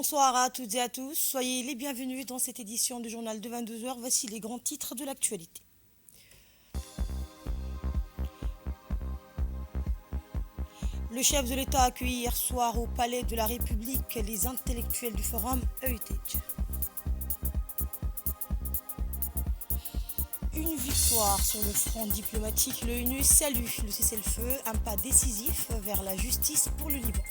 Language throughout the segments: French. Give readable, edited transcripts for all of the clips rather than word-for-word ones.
Bonsoir à toutes et à tous, soyez les bienvenus dans cette édition du journal de 22 heures. Voici les grands titres de l'actualité. Le chef de l'État a accueilli hier soir au Palais de la République les intellectuels du forum Heritage. Une victoire sur le front diplomatique, l'ONU salue le cessez-le-feu, un pas décisif vers la justice pour le Liban.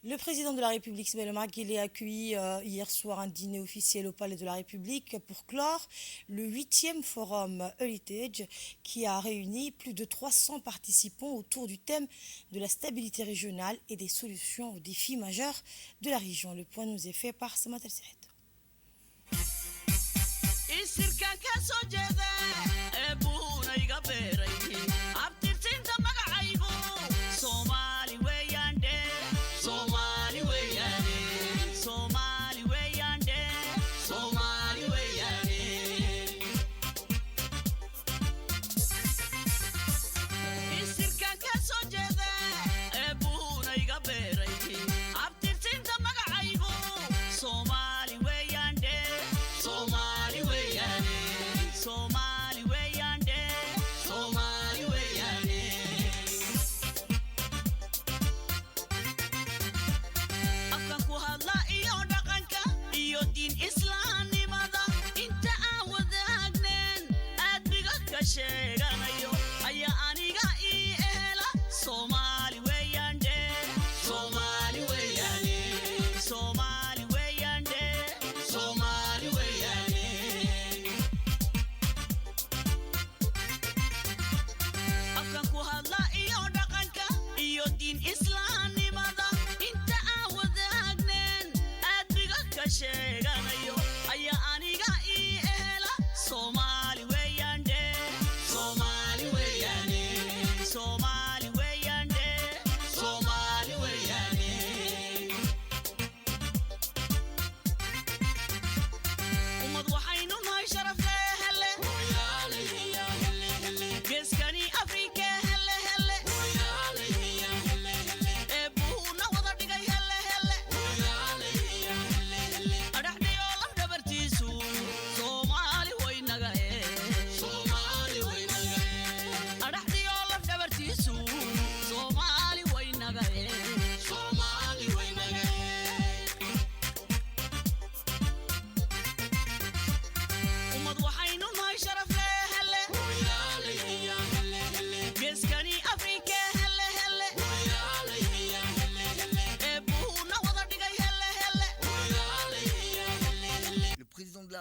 Le président de la République, Ismaël Omar Guelleh, a accueilli hier soir un dîner officiel au Palais de la République pour clore le 8e forum Heritage qui a réuni plus de 300 participants autour du thème de la stabilité régionale et des solutions aux défis majeurs de la région. Le point nous est fait par Samat El-Seret.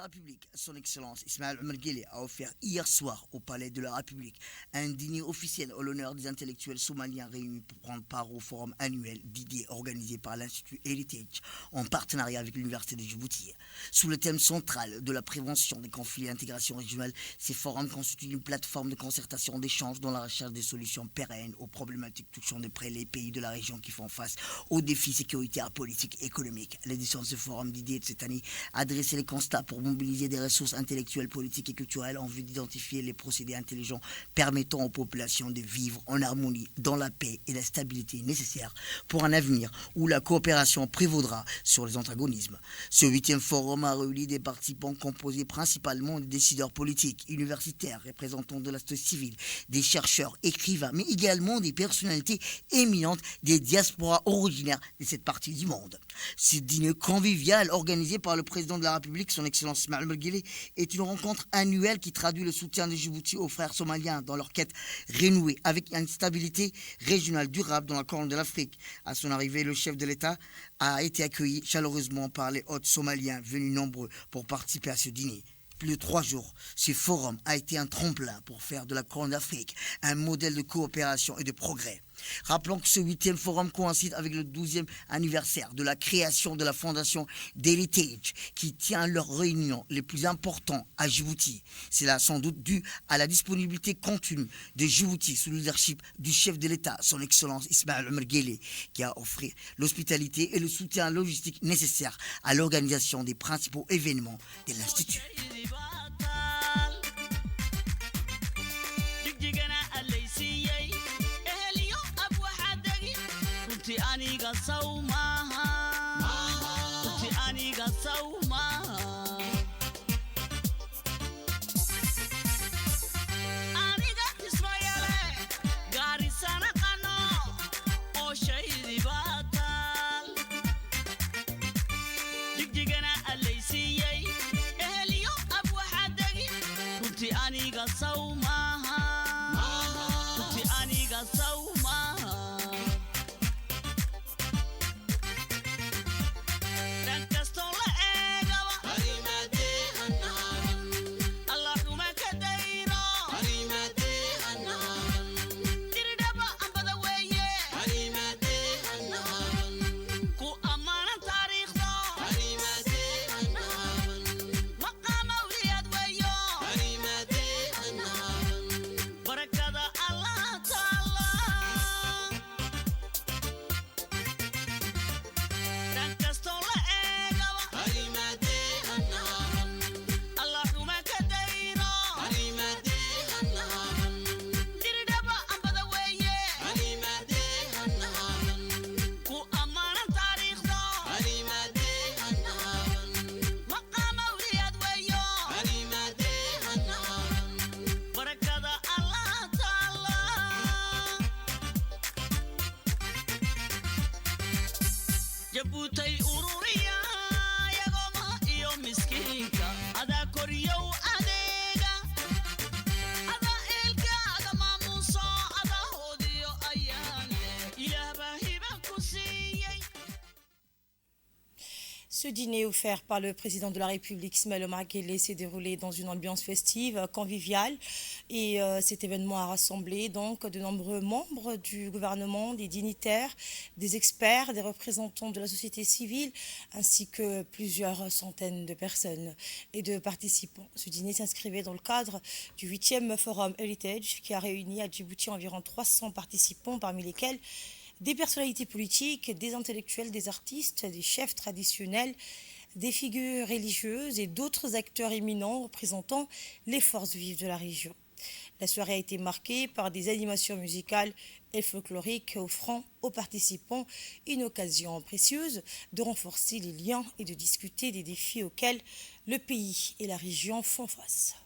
République, son Excellence Ismaël Omar Guelleh a offert hier soir au Palais de la République un dîner officiel en l'honneur des intellectuels somaliens réunis pour prendre part au forum annuel d'idées organisé par l'Institut Heritage en partenariat avec l'Université de Djibouti. Sous le thème central de la prévention des conflits et l'intégration régionale, ces forums constituent une plateforme de concertation d'échange dans la recherche des solutions pérennes aux problématiques touchant de près les pays de la région qui font face aux défis sécuritaires, politiques et économiques. L'édition de ce forum d'idées de cette année a dressé les constats pour mobiliser des ressources intellectuelles, politiques et culturelles en vue d'identifier les procédés intelligents permettant aux populations de vivre en harmonie, dans la paix et la stabilité nécessaires pour un avenir où la coopération prévaudra sur les antagonismes. Ce 8e forum a réuni des participants composés principalement de décideurs politiques, universitaires, représentants de la société civile, des chercheurs, écrivains, mais également des personnalités éminentes des diasporas originaires de cette partie du monde. Ce dîner convivial organisé par le président de la République, son Excellence Ismaël Omar Guelleh, est une rencontre annuelle qui traduit le soutien de Djibouti aux frères somaliens dans leur quête renouée avec une stabilité régionale durable dans la Corne de l'Afrique. À son arrivée, le chef de l'État a été accueilli chaleureusement par les hôtes somaliens venus nombreux pour participer à ce dîner. Plus de 3 jours, ce forum a été un tremplin pour faire de la Corne d'Afrique un modèle de coopération et de progrès. Rappelons que ce 8e forum coïncide avec le 12e anniversaire de la création de la fondation d'Heritage qui tient leurs réunions les plus importantes à Djibouti. C'est là sans doute dû à la disponibilité continue de Djibouti sous le leadership du chef de l'État, son Excellence Ismaël Omar Guelleh, qui a offert l'hospitalité et le soutien logistique nécessaire à l'organisation des principaux événements de l'Institut. runti aniga sawmaha runti aniga sawmaha aniga ismayale gaari sana qano oo shaydi baatal digdigana alaysiyay ehliyo ab waxa dagi runti aniga sawmaha runti aniga sawmaha Jabutay ururiya yagoma iyo miskinka ada koriyow adeega ada ilkaaga maamuso ada hodiyo ayaane ilaahba hiba ku siiyay. Ce dîner offert par le président de la République, Ismaël Omar Guelleh, s'est déroulé dans une ambiance festive, conviviale. Et cet événement a rassemblé donc de nombreux membres du gouvernement, des dignitaires, des experts, des représentants de la société civile, ainsi que plusieurs centaines de personnes et de participants. Ce dîner s'inscrivait dans le cadre du 8e Forum Heritage qui a réuni à Djibouti environ 300 participants, parmi lesquels des personnalités politiques, des intellectuels, des artistes, des chefs traditionnels, des figures religieuses et d'autres acteurs éminents représentant les forces vives de la région. La soirée a été marquée par des animations musicales et folkloriques offrant aux participants une occasion précieuse de renforcer les liens et de discuter des défis auxquels le pays et la région font face.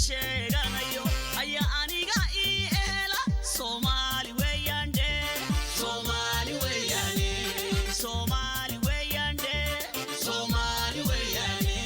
sheeganayo ayaa aniga ii eela Soomaali weeyande Soomaali weeyane Soomaali weeyande Soomaali weeyane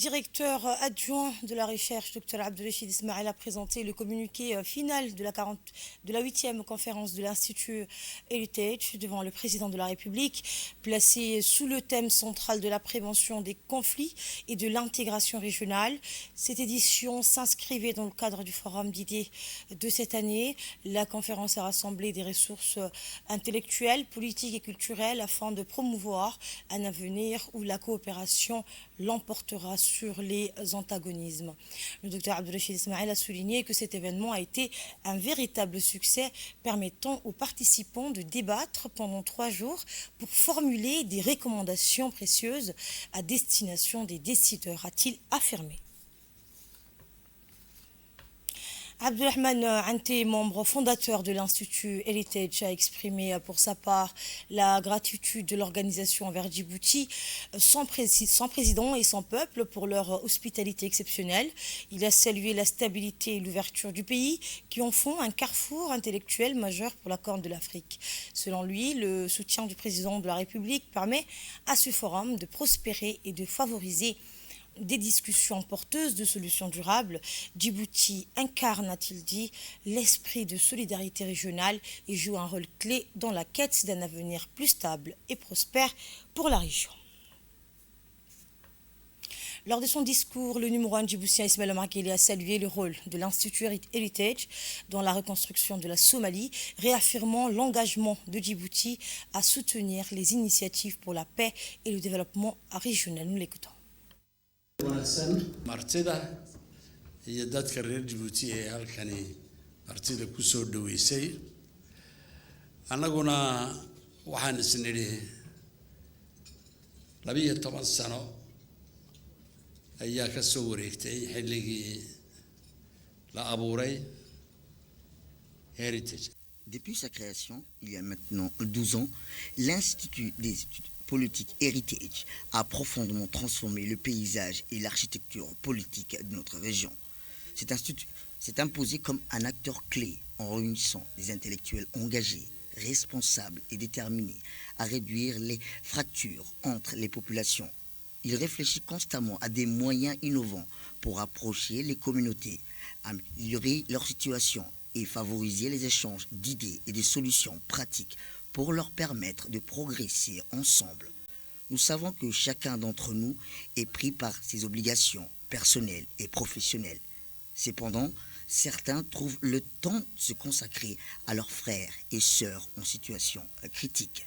directeur adjoint de la recherche, Dr Abdelrachid Ismail, a présenté le communiqué final de la 8e conférence de l'Institut Heritage devant le président de la République, placé sous le thème central de la prévention des conflits et de l'intégration régionale. Cette édition s'inscrivait dans le cadre du forum d'idées de cette année. La conférence a rassemblé des ressources intellectuelles, politiques et culturelles afin de promouvoir un avenir où la coopération l'emportera sur les antagonismes. Le docteur Abdelrachid Ismail a souligné que cet événement a été un véritable succès, permettant aux participants de débattre pendant 3 jours pour formuler des recommandations précieuses à destination des décideurs, a-t-il affirmé. Abdelrahman Ante, membre fondateur de l'Institut Heritage, a exprimé pour sa part la gratitude de l'organisation envers Djibouti, son président et son peuple pour leur hospitalité exceptionnelle. Il a salué la stabilité et l'ouverture du pays qui en font un carrefour intellectuel majeur pour la Corne de l'Afrique. Selon lui, le soutien du président de la République permet à ce forum de prospérer et de favoriser des discussions porteuses de solutions durables. Djibouti incarne, a-t-il dit, l'esprit de solidarité régionale et joue un rôle clé dans la quête d'un avenir plus stable et prospère pour la région. Lors de son discours, le numéro 1 djiboutien Ismail Omar Guelleh a salué le rôle de l'Institut Heritage dans la reconstruction de la Somalie, réaffirmant l'engagement de Djibouti à soutenir les initiatives pour la paix et le développement régional. Nous l'écoutons. martida iyo dadka reer Djibouti ee halkani martida ku soo dhaweysay annaguna waxaan isnidhi 12 sano ayaa ka soo wareegtay xilligii la abuuray Heritage. Depuis sa création, il y a maintenant 12 ans, l'Institut des études politiques Heritage a profondément transformé le paysage et l'architecture politique de notre région. Cet institut s'est imposé comme un acteur clé en réunissant des intellectuels engagés, responsables et déterminés à réduire les fractures entre les populations. Il réfléchit constamment à des moyens innovants pour approcher les communautés, améliorer leur situation et favoriser les échanges d'idées et de solutions pratiques pour leur permettre de progresser ensemble. Nous savons que chacun d'entre nous est pris par ses obligations personnelles et professionnelles. Cependant, certains trouvent le temps de se consacrer à leurs frères et sœurs en situation critique.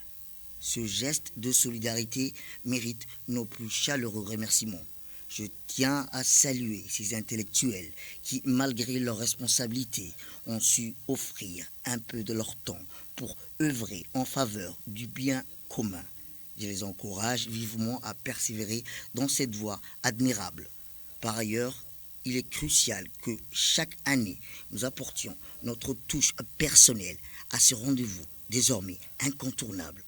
Ce geste de solidarité mérite nos plus chaleureux remerciements. Je tiens à saluer ces intellectuels qui, malgré leurs responsabilités, ont su offrir un peu de leur temps pour œuvrer en faveur du bien commun. Je les encourage vivement à persévérer dans cette voie admirable. Par ailleurs, il est crucial que chaque année, nous apportions notre touche personnelle à ce rendez-vous désormais incontournable.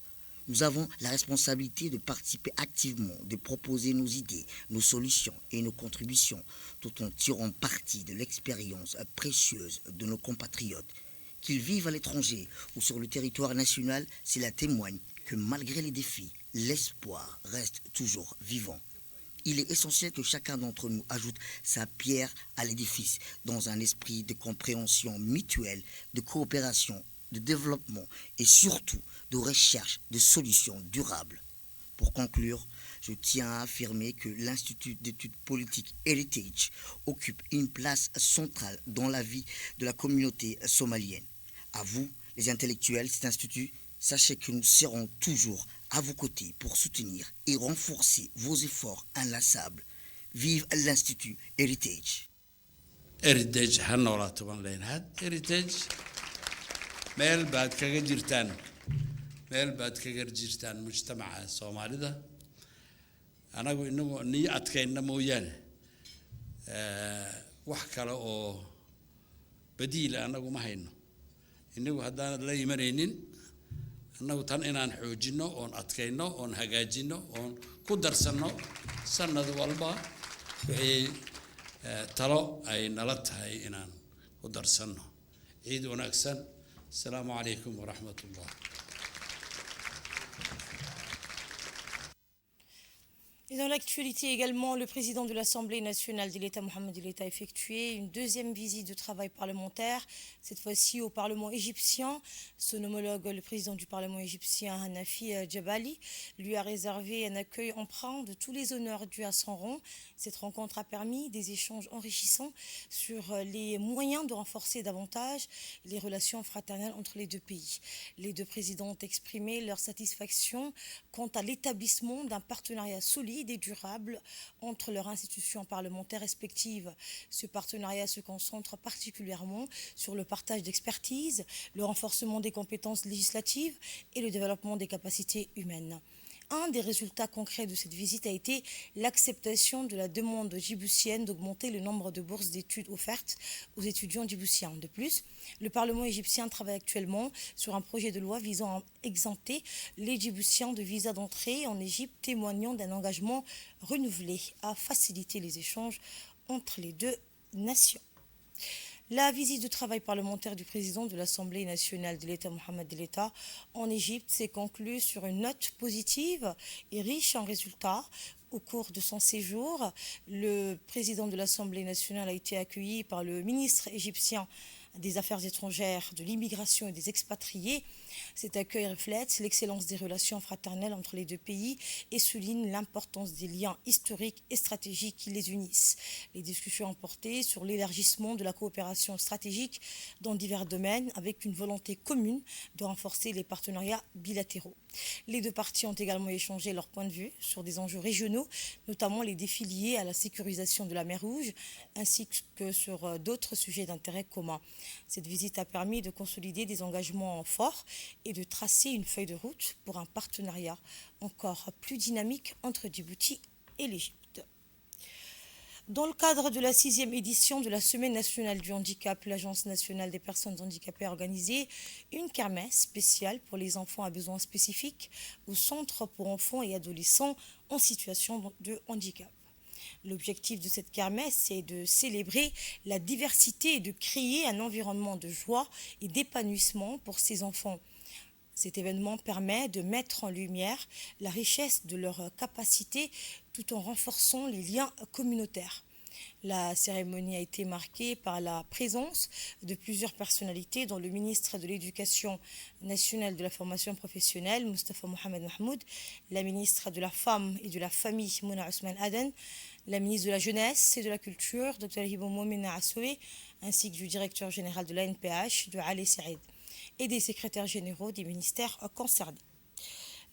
Nous avons la responsabilité de participer activement, de proposer nos idées, nos solutions et nos contributions, tout en tirant parti de l'expérience précieuse de nos compatriotes. Qu'ils vivent à l'étranger ou sur le territoire national, cela témoigne que malgré les défis, l'espoir reste toujours vivant. Il est essentiel que chacun d'entre nous ajoute sa pierre à l'édifice dans un esprit de compréhension mutuelle, de coopération, de développement et surtout de recherche de solutions durables. Pour conclure, je tiens à affirmer que l'Institut d'études politiques Heritage occupe une place centrale dans la vie de la communauté somalienne. À vous, les intellectuels de cet institut, sachez que nous serons toujours à vos côtés pour soutenir et renforcer vos efforts inlassables. Vive l'Institut Heritage. Heritage ha noolaato baan leenahay. Heritage meel baad kaga jirtaan mujtamaca Soomaalida. Anagu inagu niyo adkayna mooyaane wax kale oo badiil anagu ma hayno. Inagu haddaan la imanaynin annagu tan inaan xoojino oon adkayno oon hagaajino oon ku darsanno sanad walba wixii talo ay nala tahay inaan ku darsanno. ciid wanaagsan. Assalaamu calaykum waraxmatullah. Et dans l'actualité également, le président de l'Assemblée nationale de l'État, Mohamed El a effectué une deuxième visite de travail parlementaire, cette fois-ci au Parlement égyptien. Son homologue, le président du Parlement égyptien, Hanafi Djabali, lui a réservé un accueil empreint de tous les honneurs dus à son rang. Cette rencontre a permis des échanges enrichissants sur les moyens de renforcer davantage les relations fraternelles entre les deux pays. Les deux présidents ont exprimé leur satisfaction quant à l'établissement d'un partenariat solide et durable entre leurs institutions parlementaires respectives. Ce partenariat se concentre particulièrement sur le partage d'expertise, le renforcement des compétences législatives et le développement des capacités humaines. Un des résultats concrets de cette visite a été l'acceptation de la demande djiboutienne d'augmenter le nombre de bourses d'études offertes aux étudiants djiboutiens. De plus, le Parlement égyptien travaille actuellement sur un projet de loi visant à exempter les djiboutiens de visa d'entrée en Égypte, témoignant d'un engagement renouvelé à faciliter les échanges entre les deux nations. La visite de travail parlementaire du président de l'Assemblée nationale de l'État, Mohamed El en Égypte, s'est conclue sur une note positive et riche en résultats. Au cours de son séjour, le président de l'Assemblée nationale a été accueilli par le ministre égyptien des Affaires étrangères, de l'immigration et des expatriés. Cet accueil reflète l'excellence des relations fraternelles entre les deux pays et souligne l'importance des liens historiques et stratégiques qui les unissent. Les discussions ont porté sur l'élargissement de la coopération stratégique dans divers domaines avec une volonté commune de renforcer les partenariats bilatéraux. Les deux parties ont également échangé leurs points de vue sur des enjeux régionaux, notamment les défis liés à la sécurisation de la mer Rouge, ainsi que sur d'autres sujets d'intérêt commun. Cette visite a permis de consolider des engagements forts et de tracer une feuille de route pour un partenariat encore plus dynamique entre Djibouti et l'Égypte. Dans le cadre de la 6e édition de la Semaine nationale du handicap, l'Agence nationale des personnes handicapées a organisé une kermesse spéciale pour les enfants à besoins spécifiques au Centre pour enfants et adolescents en situation de handicap. L'objectif de cette kermesse est de célébrer la diversité et de créer un environnement de joie et d'épanouissement pour ces enfants. Cet événement permet de mettre en lumière la richesse de leurs capacités tout en renforçant les liens communautaires. La cérémonie a été marquée par la présence de plusieurs personnalités, dont le ministre de l'Éducation nationale et de la formation professionnelle, Moustapha Mohamed Mahmoud, la ministre de la Femme et de la Famille, Mouna Ousmane Aden, la ministre de la Jeunesse et de la Culture, Dr Hibo Moumena Assoué, ainsi que du directeur général de l'ANPH, de Ali Saïd, et des secrétaires généraux des ministères concernés.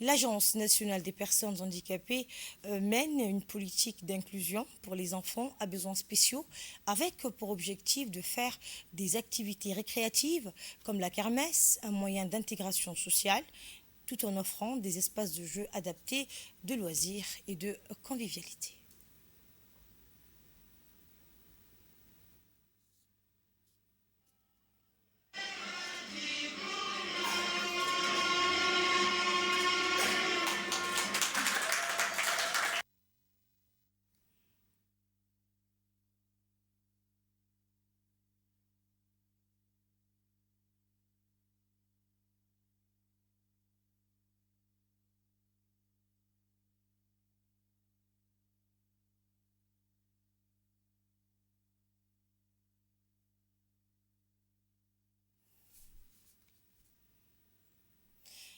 L'Agence nationale des personnes handicapées mène une politique d'inclusion pour les enfants à besoins spéciaux avec pour objectif de faire des activités récréatives comme la kermesse un moyen d'intégration sociale tout en offrant des espaces de jeu adaptés, de loisirs et de convivialité.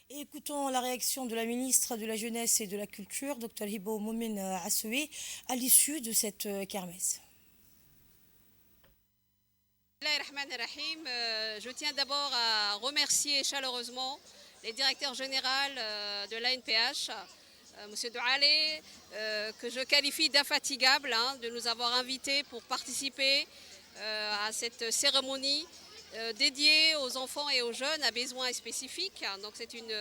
Et écoutons la réaction de la ministre de la Jeunesse et de la Culture, Dr Hibo Moumena Assoué, à l'issue de cette kermesse. Je tiens d'abord à remercier chaleureusement les directeurs généraux de l'ANPH, M. Doualé, que je qualifie d'infatigable de nous avoir invités pour participer à cette cérémonie dédiée aux enfants et aux jeunes à besoins spécifiques. Donc c'est une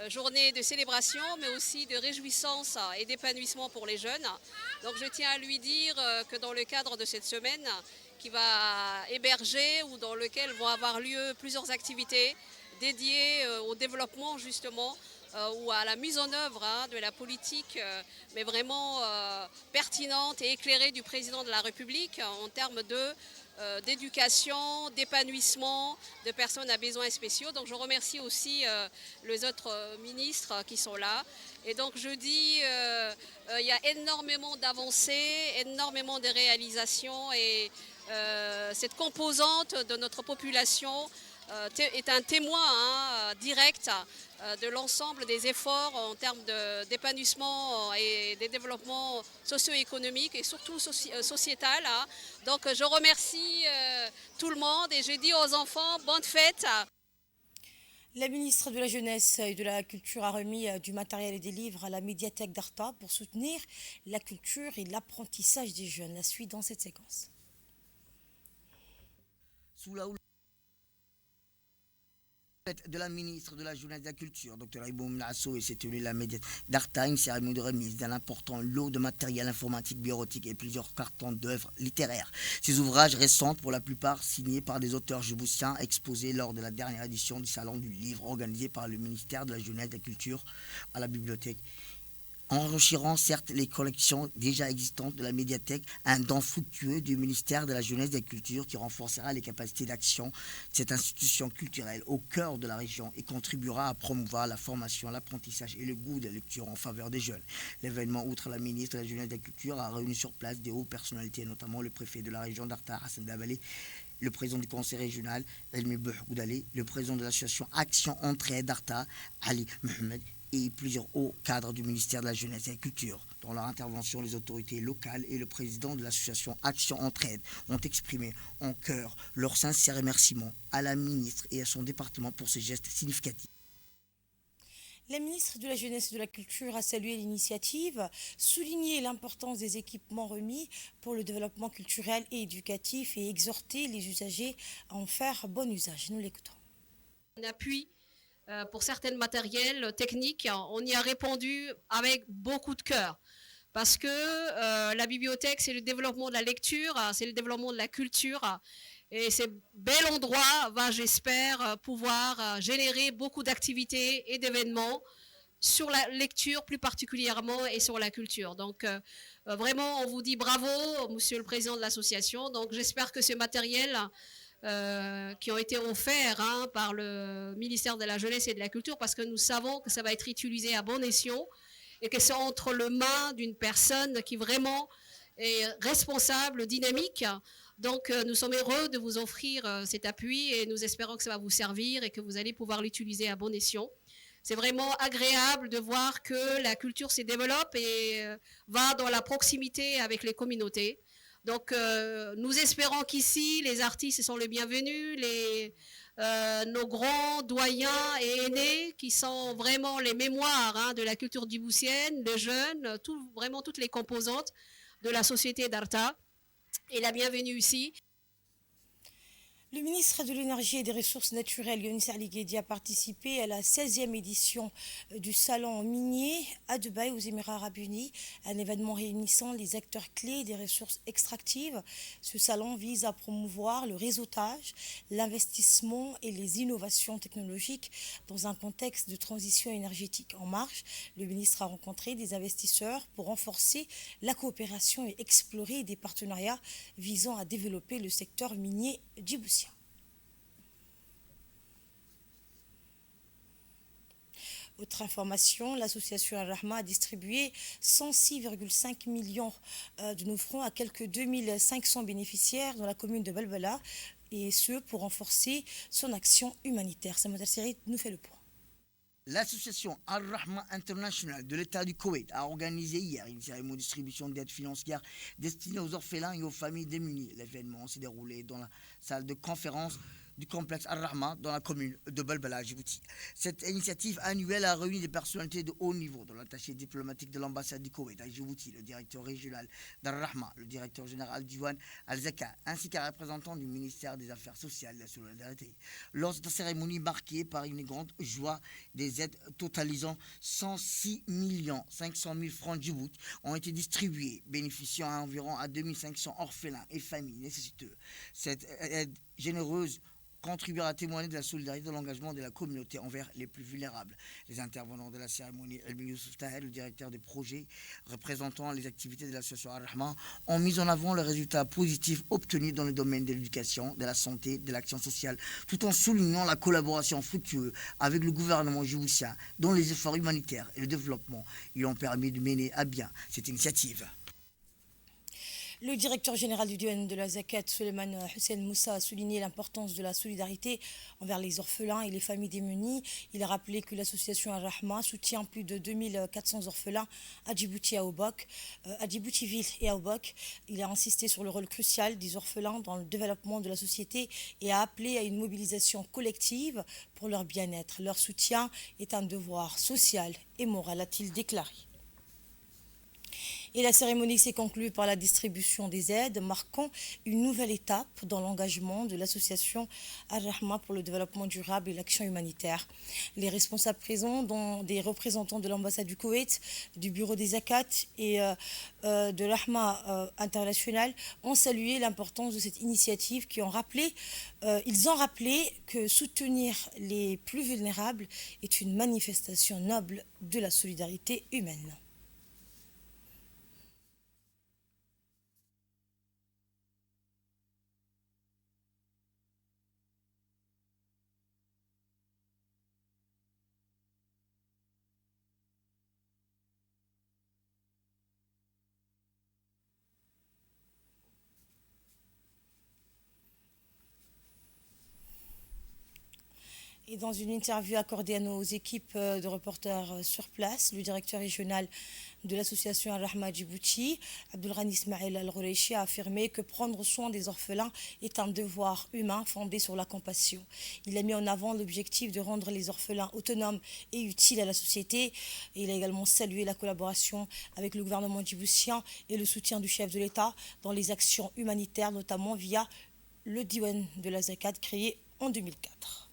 journée de célébration mais aussi de réjouissance et d'épanouissement pour les jeunes. Donc je tiens à lui dire que dans le cadre de cette semaine qui va héberger ou dans lequel vont avoir lieu plusieurs activités dédiées au développement justement ou à la mise en œuvre de la politique mais vraiment pertinente et éclairée du président de la République en termes de d'éducation, d'épanouissement de personnes à besoins spéciaux. Donc je remercie aussi les autres ministres qui sont là. Et donc je dis, il y a énormément d'avancées, énormément de réalisations et cette composante de notre population est un témoin direct de l'ensemble des efforts en termes d'épanouissement et de développement socio-économique et surtout sociétal. Donc je remercie tout le monde et je dis aux enfants bonne fête. La ministre de la Jeunesse et de la Culture a remis du matériel et des livres à la médiathèque d'Arta pour soutenir la culture et l'apprentissage des jeunes. La suite dans cette séquence. Sous la houlette de la ministre de la Jeunesse et de la Culture, Dr Iboum Nasso, et s'est tenue la médiathèque d'Arta, une cérémonie de remise d'un important lot de matériel informatique, bureautique et plusieurs cartons d'œuvres littéraires. Ces ouvrages récents, pour la plupart signés par des auteurs djiboutiens, exposés lors de la dernière édition du Salon du Livre organisé par le ministère de la Jeunesse et de la Culture à la bibliothèque. Enrichirant certes les collections déjà existantes de la médiathèque, un don fructueux du ministère de la Jeunesse et de la Culture qui renforcera les capacités d'action de cette institution culturelle au cœur de la région et contribuera à promouvoir la formation, l'apprentissage et le goût de la lecture en faveur des jeunes. L'événement, outre la ministre de la Jeunesse et de la Culture, a réuni sur place des hautes personnalités, notamment le préfet de la région d'Arta, Hassan Dabalé, le président du conseil régional, Elmi Bouhoudalé, le président de l'association Action Entraide d'Arta, Ali Mohamed, et plusieurs hauts cadres du ministère de la Jeunesse et de la Culture. Dans leur intervention, les autorités locales et le président de l'association Action Entraide ont exprimé en chœur leur sincère remerciement à la ministre et à son département pour ce geste significatif. La ministre de la Jeunesse et de la Culture a salué l'initiative, souligné l'importance des équipements remis pour le développement culturel et éducatif et exhorté les usagers à en faire bon usage. Nous l'écoutons. Un appui pour certains matériels techniques, on y a répondu avec beaucoup de cœur. Parce que la bibliothèque, c'est le développement de la lecture, c'est le développement de la culture. Et ce bel endroit va, j'espère, pouvoir générer beaucoup d'activités et d'événements sur la lecture plus particulièrement et sur la culture. Donc vraiment, on vous dit bravo, monsieur le président de l'association. Donc j'espère que ce matériel qui ont été offerts par le ministère de la Jeunesse et de la Culture, parce que nous savons que ça va être utilisé à bon escient et que c'est entre les mains d'une personne qui vraiment est responsable, dynamique. Donc nous sommes heureux de vous offrir cet appui et nous espérons que ça va vous servir et que vous allez pouvoir l'utiliser à bon escient. C'est vraiment agréable de voir que la culture se développe et va dans la proximité avec les communautés. Donc, nous espérons qu'ici, les artistes sont les bienvenus, nos grands doyens et aînés qui sont vraiment les mémoires de la culture djiboutienne, les jeunes, vraiment toutes les composantes de la société d'Arta. Et la bienvenue ici. Le ministre de l'Énergie et des Ressources naturelles, Younis Ali Guedi, a participé à la 16e édition du Salon minier à Dubaï, aux Émirats arabes unis, un événement réunissant les acteurs clés des ressources extractives. Ce salon vise à promouvoir le réseautage, l'investissement et les innovations technologiques dans un contexte de transition énergétique. En marche, le ministre a rencontré des investisseurs pour renforcer la coopération et explorer des partenariats visant à développer le secteur minier djiboutien. Autre information, l'association Al-Rahma a distribué 106,5 millions de nos francs à quelques 2500 bénéficiaires dans la commune de Balbala, et ce pour renforcer son action humanitaire. Samad Al-Siri nous fait le point. L'association Al-Rahma International de l'État du Koweït a organisé hier une cérémonie de distribution d'aide financière destinée aux orphelins et aux familles démunies. L'événement s'est déroulé dans la salle de conférence du complexe Al-Rahma dans la commune de Balbala, Djibouti. Cette initiative annuelle a réuni des personnalités de haut niveau, dont l'attaché diplomatique de l'ambassade du Koweït à Djibouti, le directeur régional d'Al-Rahma, le directeur général d'Iwan Al-Zaka, ainsi qu'un représentant du ministère des Affaires sociales et de la solidarité. Lors de cette cérémonie marquée par une grande joie, des aides totalisant 106 500 000 francs Djibouti ont été distribuées, bénéficiant à environ 2500 orphelins et familles nécessiteux. Cette aide généreuse contribuera à témoigner de la solidarité et de l'engagement de la communauté envers les plus vulnérables. Les intervenants de la cérémonie, Elmi Youssouf Tahel, le directeur des projets représentant les activités de l'association Ar-Rahma, ont mis en avant les résultats positifs obtenus dans le domaine de l'éducation, de la santé, de l'action sociale, tout en soulignant la collaboration fructueuse avec le gouvernement djiboutien dont les efforts humanitaires et le développement lui ont permis de mener à bien cette initiative. Le directeur général du Diwan de la Zakat, Suleiman Hussein Moussa, a souligné l'importance de la solidarité envers les orphelins et les familles démunies. Il a rappelé que l'association Ar-Rahma soutient plus de 2400 orphelins à Djibouti, à Djibouti-Ville et à Obok. Il a insisté sur le rôle crucial des orphelins dans le développement de la société et a appelé à une mobilisation collective pour leur bien-être. Leur soutien est un devoir social et moral, a-t-il déclaré. Et la cérémonie s'est conclue par la distribution des aides, marquant une nouvelle étape dans l'engagement de l'association Ar-Rahma pour le développement durable et l'action humanitaire. Les responsables présents, dont des représentants de l'ambassade du Koweït, du bureau des Zakat et de l'Ahma international, ont salué l'importance de cette initiative ils ont rappelé que soutenir les plus vulnérables est une manifestation noble de la solidarité humaine. Et dans une interview accordée à nos équipes de reporters sur place, le directeur régional de l'association Ar-Rahma Djibouti, Abdulghani Ismail Al-Ghoureichi, a affirmé que prendre soin des orphelins est un devoir humain fondé sur la compassion. Il a mis en avant l'objectif de rendre les orphelins autonomes et utiles à la société. Et il a également salué la collaboration avec le gouvernement djiboutien et le soutien du chef de l'État dans les actions humanitaires, notamment via le Diwan de la Zakat créé en 2004.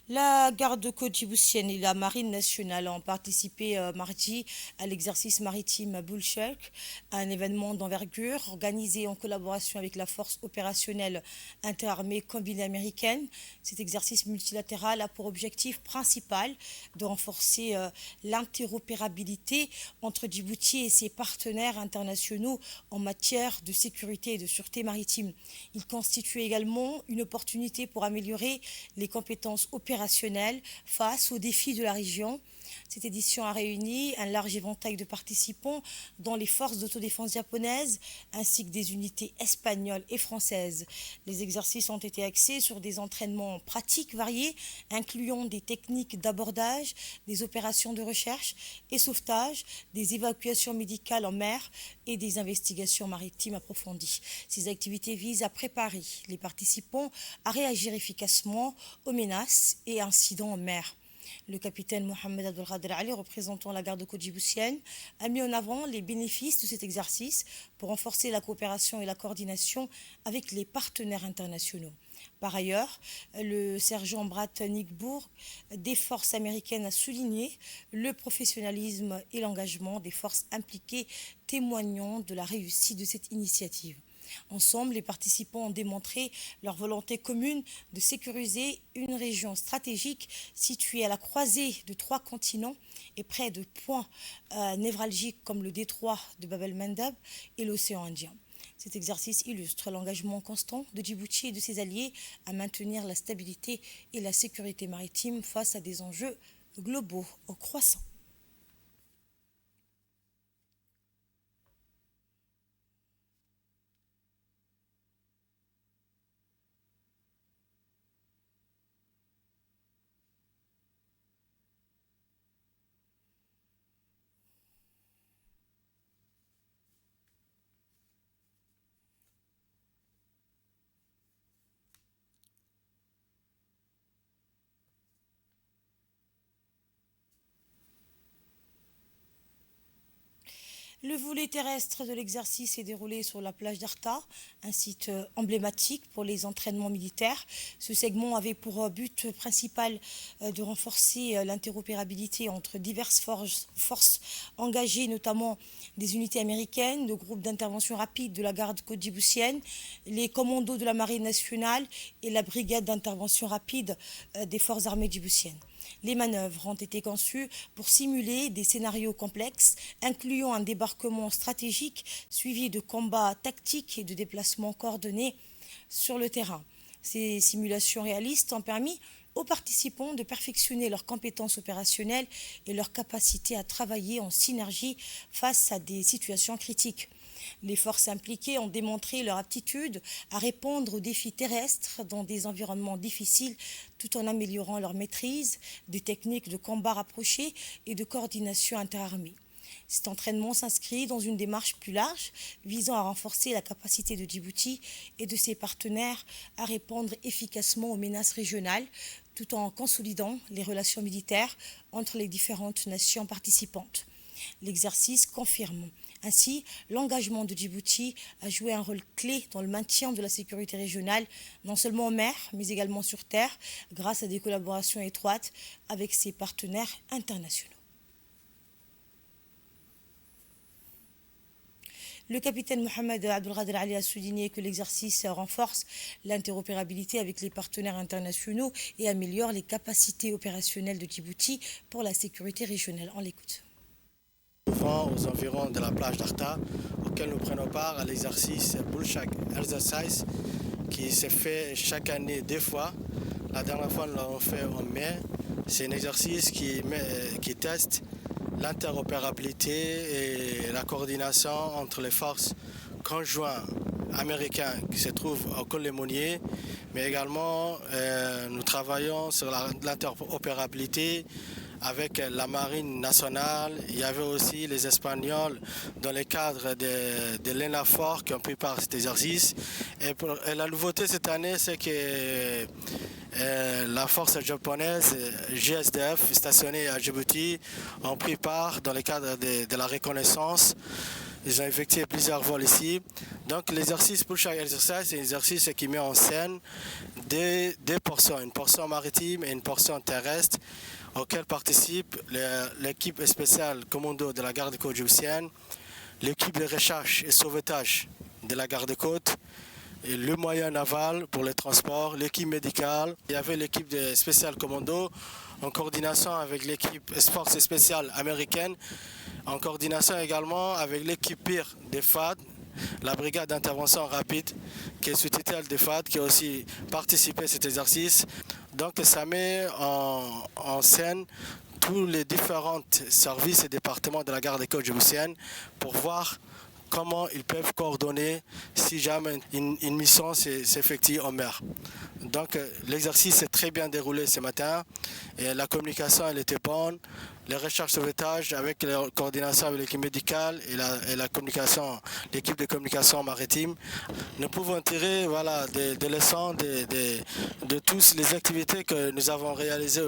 La garde-côte djiboutienne et la marine nationale ont participé mardi à l'exercice maritime Bullshark, un événement d'envergure organisé en collaboration avec la force opérationnelle interarmée combinée américaine. Cet exercice multilatéral a pour objectif principal de renforcer l'interopérabilité entre Djibouti et ses partenaires internationaux en matière de sécurité et de sûreté maritime. Il constitue également une opportunité pour améliorer les compétences opérationnelles face aux défis de la région. Cette édition a réuni un large éventail de participants, dont les forces d'autodéfense japonaises ainsi que des unités espagnoles et françaises. Les exercices ont été axés sur des entraînements pratiques variés, incluant des techniques d'abordage, des opérations de recherche et sauvetage, des évacuations médicales en mer et des investigations maritimes approfondies. Ces activités visent à préparer les participants à réagir efficacement aux menaces et incidents en mer. Le capitaine Mohamed Abdelkader Ali, représentant la garde-côte djiboutienne, a mis en avant les bénéfices de cet exercice pour renforcer la coopération et la coordination avec les partenaires internationaux. Par ailleurs, le sergent Brat Nickbourg des forces américaines a souligné le professionnalisme et l'engagement des forces impliquées, témoignant de la réussite de cette initiative. Ensemble, les participants ont démontré leur volonté commune de sécuriser une région stratégique située à la croisée de 3 continents et près de points névralgiques comme le détroit de Bab el-Mandeb et l'océan Indien. Cet exercice illustre l'engagement constant de Djibouti et de ses alliés à maintenir la stabilité et la sécurité maritime face à des enjeux globaux croissants. Le volet terrestre de l'exercice s'est déroulé sur la plage d'Arta, un site emblématique pour les entraînements militaires. Ce segment avait pour but principal de renforcer l'interopérabilité entre diverses forces engagées, notamment des unités américaines, le groupe d'intervention rapide de la garde côte djiboutienne, les commandos de la marine nationale et la brigade d'intervention rapide des forces armées djiboutiennes. Les manœuvres ont été conçues pour simuler des scénarios complexes, incluant un débarquement stratégique suivi de combats tactiques et de déplacements coordonnés sur le terrain. Ces simulations réalistes ont permis aux participants de perfectionner leurs compétences opérationnelles et leur capacité à travailler en synergie face à des situations critiques. Les forces impliquées ont démontré leur aptitude à répondre aux défis terrestres dans des environnements difficiles tout en améliorant leur maîtrise des techniques de combat rapprochées et de coordination interarmée. Cet entraînement s'inscrit dans une démarche plus large visant à renforcer la capacité de Djibouti et de ses partenaires à répondre efficacement aux menaces régionales tout en consolidant les relations militaires entre les différentes nations participantes. L'exercice confirme ainsi l'engagement de Djibouti à jouer un rôle clé dans le maintien de la sécurité régionale, non seulement en mer, mais également sur terre, grâce à des collaborations étroites avec ses partenaires internationaux. Le capitaine Mohamed Abdelkader Ali a souligné que l'exercice renforce l'interopérabilité avec les partenaires internationaux et améliore les capacités opérationnelles de Djibouti pour la sécurité régionale. On l'écoute. Aux environs de la plage d'Arta, auquel nous prenons part à l'exercice Bullshag Exercise, qui se fait chaque année 2 fois. La dernière fois, nous l'avons fait en mai. C'est un exercice qui teste l'interopérabilité et la coordination entre les forces conjointes américaines qui se trouvent au col Lémonier, mais également nous travaillons sur l'interopérabilité avec la marine nationale. Il y avait aussi les Espagnols dans le cadre de l'ENAFOR qui ont pris part à cet exercice. Et la nouveauté cette année, c'est que la force japonaise JSDF stationnée à Djibouti ont pris part dans le cadre de la reconnaissance. Ils ont effectué plusieurs vols ici. Donc l'exercice pour chaque exercice, c'est un exercice qui met en scène deux portions, une portion maritime et une portion terrestre, auxquelles participent l'équipe spéciale commando de la garde-côte djiboutienne, l'équipe de recherche et sauvetage de la garde-côte, le moyen naval pour les transports, l'équipe médicale. Il y avait l'équipe de spécial commando en coordination avec l'équipe force spéciale américaine, en coordination également avec l'équipe PIR des FAD, la brigade d'intervention rapide, qui est sous tutelle des FAD, qui a aussi participé à cet exercice. Donc ça met en scène tous les différents services et départements de la garde-côte djiboutienne pour voir comment ils peuvent coordonner si jamais une mission s'effectue en mer. Donc l'exercice s'est très bien déroulé ce matin et la communication elle était bonne. Les recherches sauvetage avec la coordination avec l'équipe médicale et la communication, l'équipe de communication maritime. Nous pouvons tirer des leçons de toutes les activités que nous avons réalisées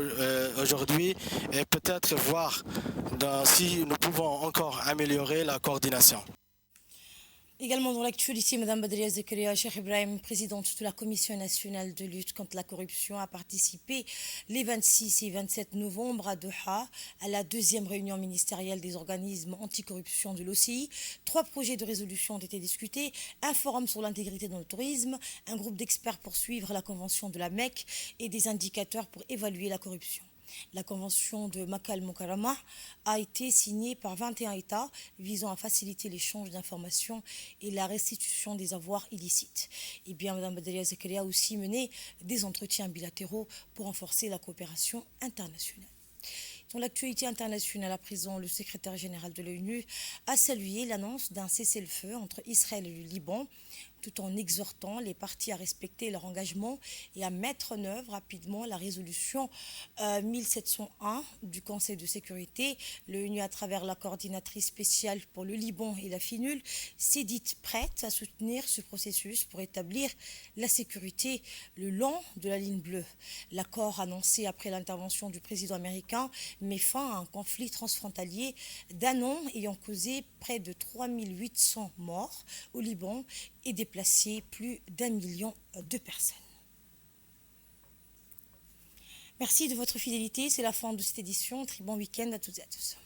aujourd'hui et peut-être voir si nous pouvons encore améliorer la coordination. Également dans l'actualité, Mme Badria Zakaria Cheikh Ibrahim, présidente de la Commission nationale de lutte contre la corruption, a participé les 26 et 27 novembre à Doha à la 2e réunion ministérielle des organismes anticorruption de l'OCI. 3 projets de résolution ont été discutés, un forum sur l'intégrité dans le tourisme, un groupe d'experts pour suivre la convention de la Mecque et des indicateurs pour évaluer la corruption. La convention de Makka al-Mukarramah a été signée par 21 États visant à faciliter l'échange d'informations et la restitution des avoirs illicites. Et bien, Mme Badria Zakaria a aussi mené des entretiens bilatéraux pour renforcer la coopération internationale. Dans l'actualité internationale, à présent, le secrétaire général de l'ONU a salué l'annonce d'un cessez-le-feu entre Israël et le Liban tout en exhortant les parties à respecter leur engagement et à mettre en œuvre rapidement la résolution 1701 du Conseil de sécurité. L'ONU, à travers la coordinatrice spéciale pour le Liban et la FINUL, s'est dite prête à soutenir ce processus pour établir la sécurité le long de la ligne bleue. L'accord annoncé après l'intervention du président américain met fin à un conflit transfrontalier d'un an ayant causé près de 3800 morts au Liban et déplacé plus d'1 million de personnes. Merci de votre fidélité. C'est la fin de cette édition. Très bon week-end à toutes et à tous.